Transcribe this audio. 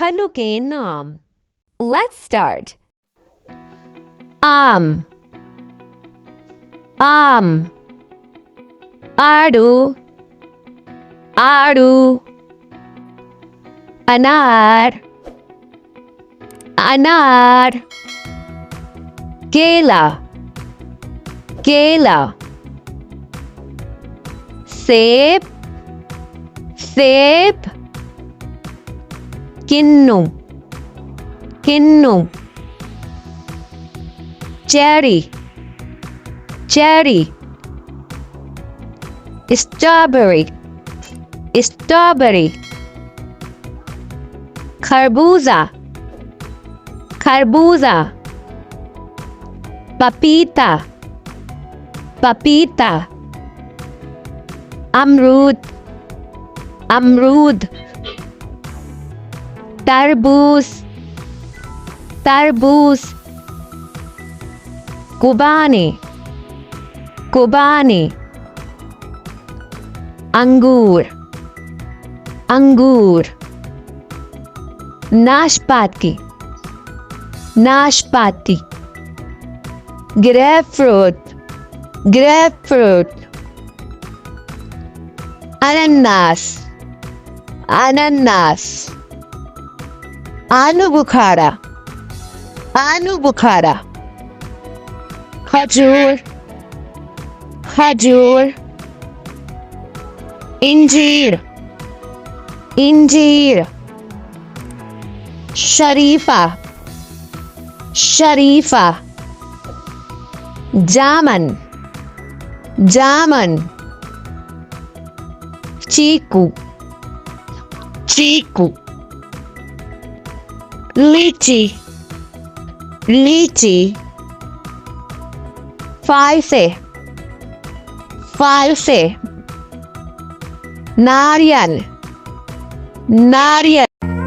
फलों के नाम। Let's start. आम, आम, आड़ू, आड़ू, अनार, अनार, केला, केला, सेब, सेब, किन्नू, किन्नू, चेरी, चेरी, स्ट्रॉबेरी, स्ट्रॉबेरी, खरबूजा, खरबूजा, पपीता, पपीता, अमरूद, अमरूद, तरबूज, तरबूज, कुबानी, कुबानी, अंगूर, अंगूर, नाशपाती, नाशपाती, ग्रेपफ्रूट, ग्रेपफ्रूट, अनानास, अनानास, आलू बुखारा, आलू बुखारा, खजूर, खजूर, इंजीर, इंजीर, शरीफा, शरीफा, जामन, जामन, चीकू, चीकू, लीची, लीची, फालसे, फालसे, नारियल, नारियल।